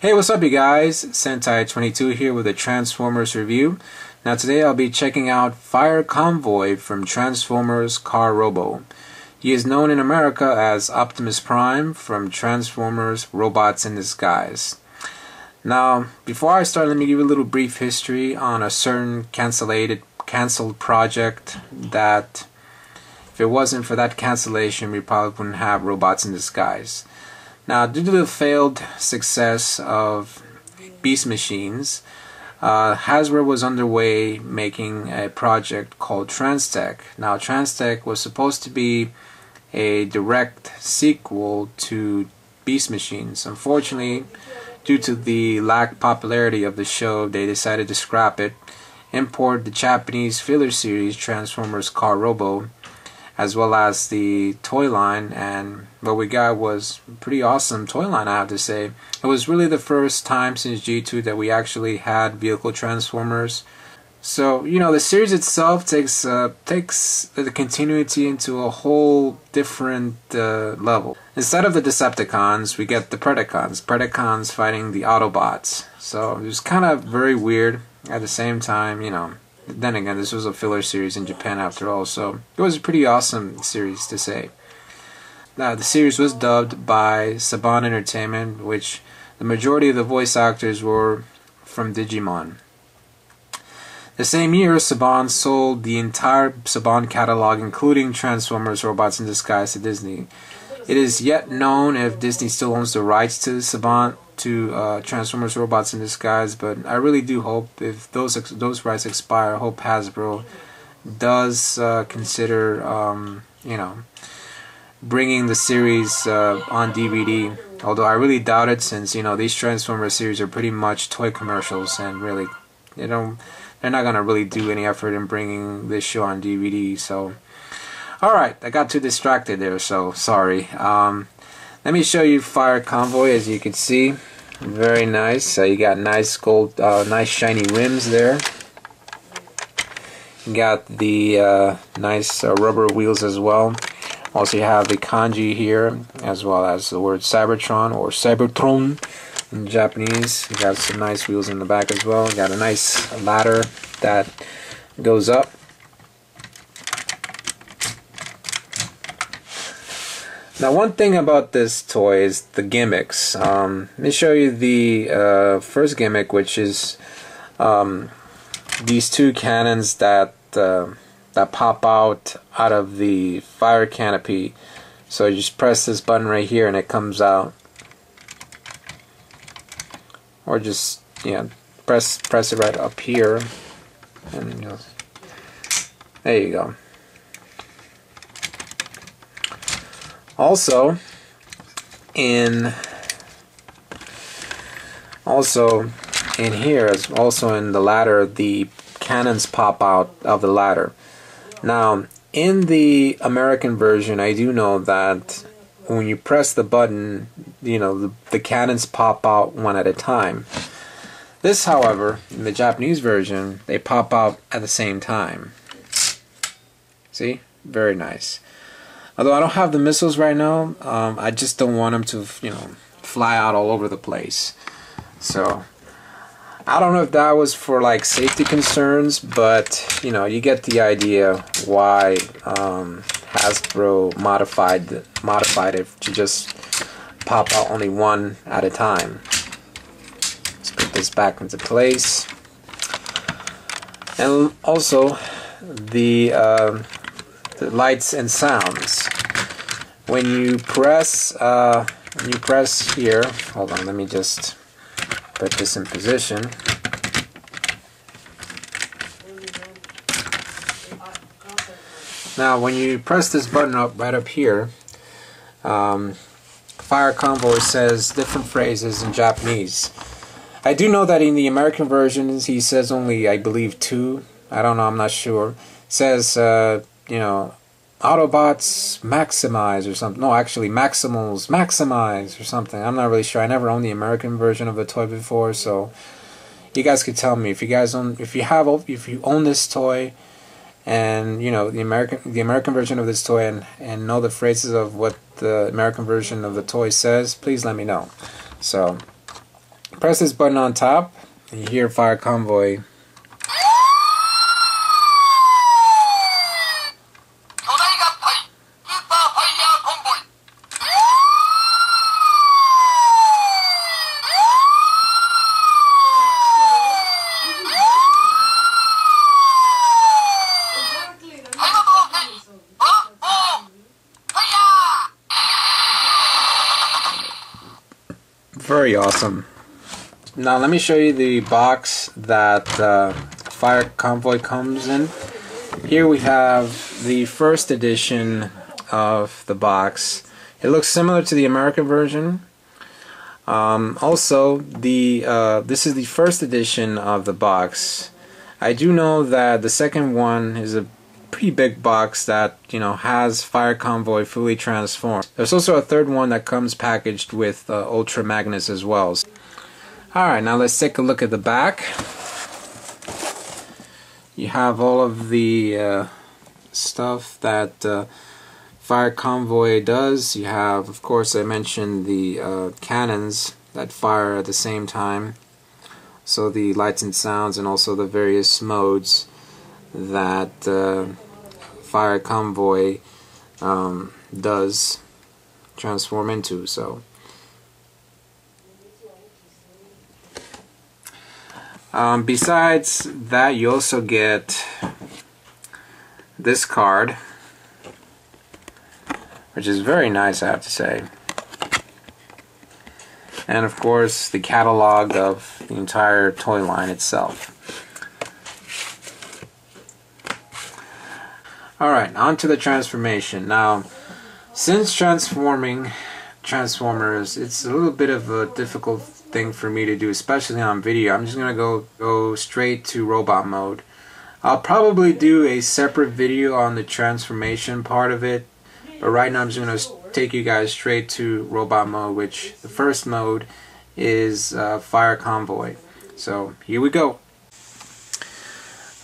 Hey, what's up you guys? Sentai22 here with a Transformers review. Now today I'll be checking out Fire Convoy from Transformers Car Robo. He is known in America as Optimus Prime from Transformers Robots in Disguise. Now, before I start, let me give you a little brief history on a certain cancelled project that if it wasn't for that cancellation, we probably wouldn't have Robots in Disguise. Now, due to the failed success of Beast Machines, Hasbro was underway making a project called Transtech. Now, Transtech was supposed to be a direct sequel to Beast Machines. Unfortunately, due to the lack of popularity of the show, they decided to scrap it, import the Japanese filler series Transformers Car Robo, as well as the toy line, and what we got was a pretty awesome toy line, I have to say. It was really the first time since G2 that we actually had vehicle Transformers. So, you know, the series itself takes the continuity into a whole different level. Instead of the Decepticons, we get the Predacons fighting the Autobots. So it was kind of very weird. At the same time, you know, then again, this was a filler series in Japan after all, so it was a pretty awesome series to say. Now, the series was dubbed by Saban Entertainment, which the majority of the voice actors were from Digimon. The same year, Saban sold the entire Saban catalog, including Transformers Robots in Disguise, to Disney. It is yet known if Disney still owns the rights to Saban, to Transformers Robots in Disguise, but I really do hope, if those rights expire, I hope Hasbro does consider, you know, bringing the series on DVD. Although I really doubt it, since, you know, these Transformers series are pretty much toy commercials, and really, they're not gonna really do any effort in bringing this show on DVD. So, all right, I got too distracted there, so sorry. Let me show you Fire Convoy. As you can see, very nice. You got nice gold, nice shiny rims there. You got the nice rubber wheels as well. Also, you have the kanji here, as well as the word Cybertron or Cybertron in Japanese. You got some nice wheels in the back as well. You got a nice ladder that goes up. Now, one thing about this toy is the gimmicks. Let me show you the first gimmick, which is these two cannons that pop out of the fire canopy. So you just press this button right here and it comes out, or just, yeah, press it right up here, and you know, there you go. Also in here, as also in the ladder, the cannons pop out of the ladder. Now, in the American version, I do know that when you press the button, you know, the cannons pop out one at a time. This, however, in the Japanese version, they pop out at the same time. See? Very nice. Although I don't have the missiles right now, I just don't want them to, you know, fly out all over the place. So, I don't know if that was for like safety concerns, but you know, you get the idea why Hasbro modified it to just pop out only one at a time. Let's put this back into place, and also the lights and sounds. When you press here, hold on, let me just put this in position. Now, when you press this button up right up here, Fire Convoy says different phrases in Japanese. I do know that in the American versions he says only, I believe, 2. I don't know, I'm not sure. Says, you know, Autobots maximize or something. No, actually, Maximals maximize or something. I'm not really sure. I never owned the American version of the toy before, so you guys could tell me if you own this toy, and you know the American version of this toy, and know the phrases of what the American version of the toy says. Please let me know. So Press this button on top, and you hear Fire Convoy. Very awesome. Now let me show you the box that Fire Convoy comes in. Here we have the first edition of the box. It looks similar to the American version. Also, this is the first edition of the box. I do know that the second one is a pretty big box that, you know, has Fire Convoy fully transformed. There's also a third one that comes packaged with Ultra Magnus as well. Alright, now let's take a look at the back. You have all of the stuff that Fire Convoy does. You have, of course, I mentioned the cannons that fire at the same time. So the lights and sounds, and also the various modes that Fire Convoy does transform into. So besides that, you also get this card, which is very nice, I have to say. And of course the catalog of the entire toy line itself. Alright, on to the transformation. Now, since transforming Transformers, it's a little bit of a difficult thing for me to do, especially on video. I'm just going to go straight to robot mode. I'll probably do a separate video on the transformation part of it, but right now I'm just going to take you guys straight to robot mode, which the first mode is Fire Convoy. So here we go.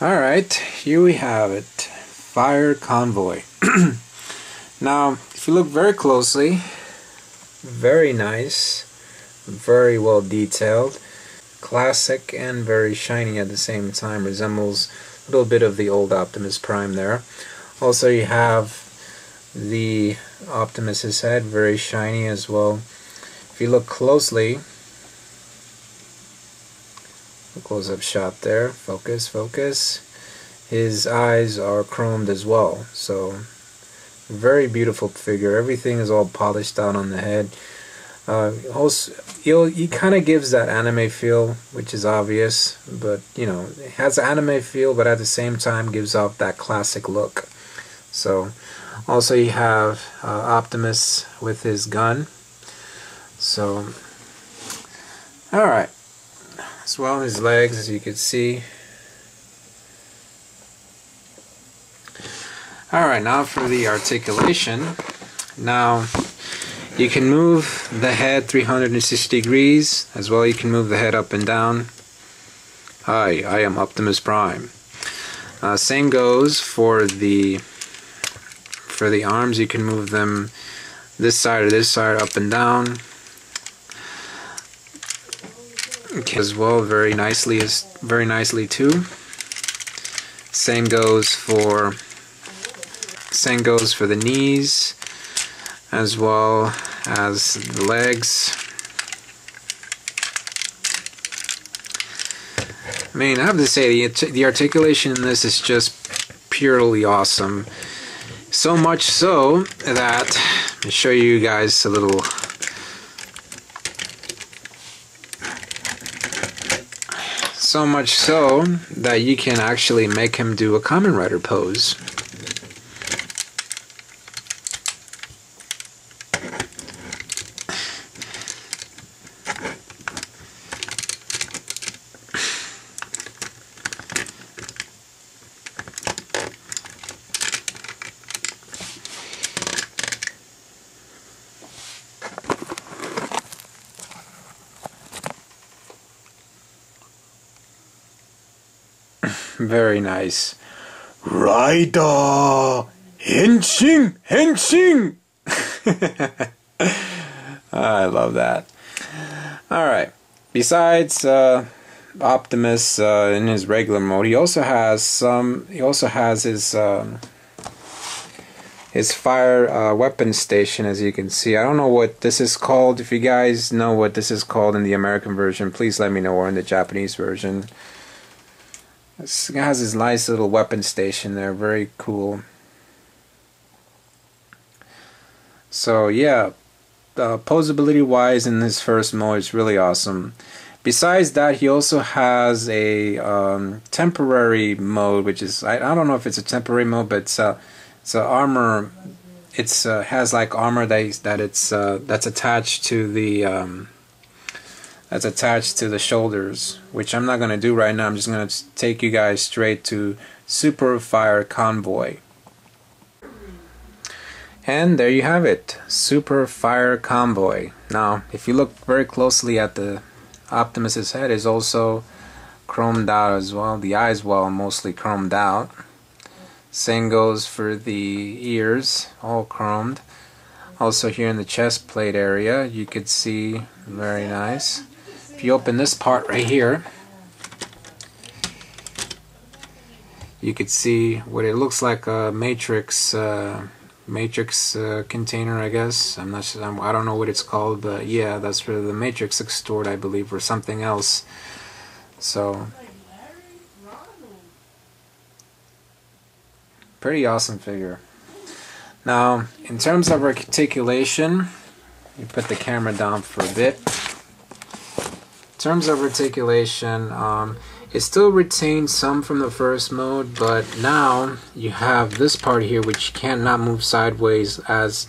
Alright, here we have it. Fire Convoy. Now, if you look very closely, very nice, very well detailed, classic and very shiny at the same time. Resembles a little bit of the old Optimus Prime there. Also, you have the Optimus's head, very shiny as well. If you look closely, a close-up shot there, focus, focus. His eyes are chromed as well, so very beautiful figure. Everything is all polished out on the head. Also, he kind of gives that anime feel, which is obvious, but you know, it has an anime feel, but at the same time gives off that classic look. So, also you have Optimus with his gun. So, alright. As well as his legs, as you can see. Alright, now for the articulation. Now, you can move the head 360 degrees, as well you can move the head up and down. Hi, I am Optimus Prime. Same goes for the arms. You can move them this side or this side, up and down. Okay, as well, very nicely too. Same goes for the knees, as well as the legs. I mean, I have to say, the articulation in this is just purely awesome. So much so that, I'll show you guys a little. So much so that you can actually make him do a Kamen Rider pose. Very nice. Rider! Henshin! Henshin! I love that. Alright. Besides Optimus in his regular mode, he also has some. He also has his fire weapon station, as you can see. I don't know what this is called. If you guys know what this is called in the American version, please let me know, or in the Japanese version. This guy has his nice little weapon station there, very cool. So yeah, posability wise in this first mode is really awesome. Besides that, he also has a temporary mode, which is, I don't know if it's a temporary mode, but it's a armor. It's has like armor that's attached to the shoulders, which I'm not gonna do right now. I'm just gonna take you guys straight to Super Fire Convoy. And there you have it, Super Fire Convoy. Now, if you look very closely at the Optimus's head, is also chromed out as well. The eyes, well, mostly chromed out. Same goes for the ears, all chromed. Also here in the chest plate area, you could see, very nice. If you open this part right here, you could see what it looks like a matrix container, I guess. I'm not sure, I don't know what it's called, but yeah, that's where the matrix is stored, I believe, or something else. So pretty awesome figure. Now, in terms of articulation, you put the camera down for a bit. In terms of articulation, it still retains some from the first mode, but now you have this part here which cannot move sideways as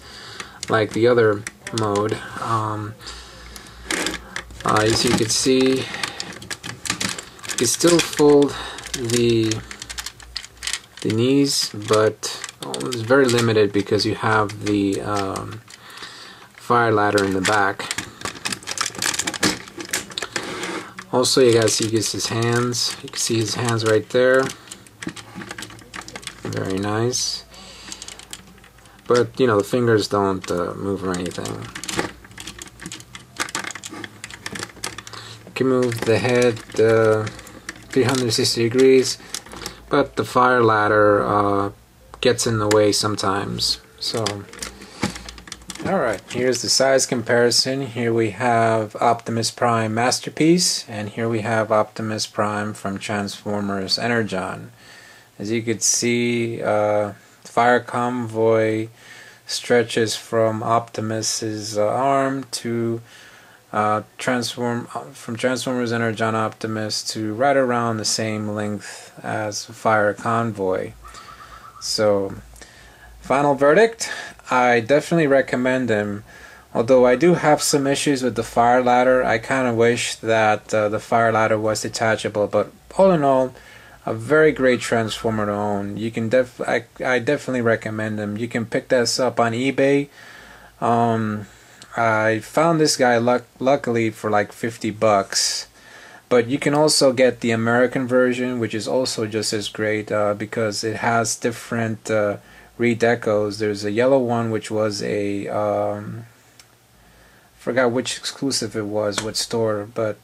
like the other mode. As you can see, you can still fold the knees, but it's very limited because you have the fire ladder in the back. Also, you guys see his hands. You can see his hands right there. Very nice. But you know, the fingers don't move or anything. You can move the head 360 degrees, but the fire ladder gets in the way sometimes. So, alright, here's the size comparison. Here we have Optimus Prime Masterpiece, and here we have Optimus Prime from Transformers Energon. As you can see, Fire Convoy stretches from Optimus's arm to from Transformers Energon Optimus to right around the same length as Fire Convoy. So, final verdict, I definitely recommend him. Although I do have some issues with the fire ladder. I kind of wish that the fire ladder was detachable, but all in all, a very great Transformer to own. You can I definitely recommend him. You can pick this up on eBay. I found this guy luckily for like 50 bucks. But you can also get the American version, which is also just as great because it has different redecos. There's a yellow one which was a forgot which exclusive it was, what store, but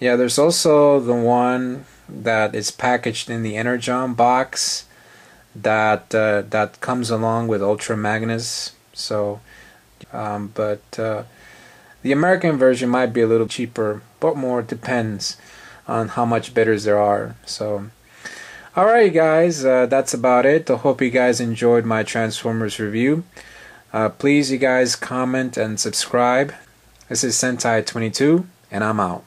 yeah, there's also the one that is packaged in the Energon box that that comes along with Ultra Magnus. So but the American version might be a little cheaper, but more depends on how much bidders there are. So alright guys, that's about it. I hope you guys enjoyed my Transformers review. Please you guys comment and subscribe. This is Sentai 22 and I'm out.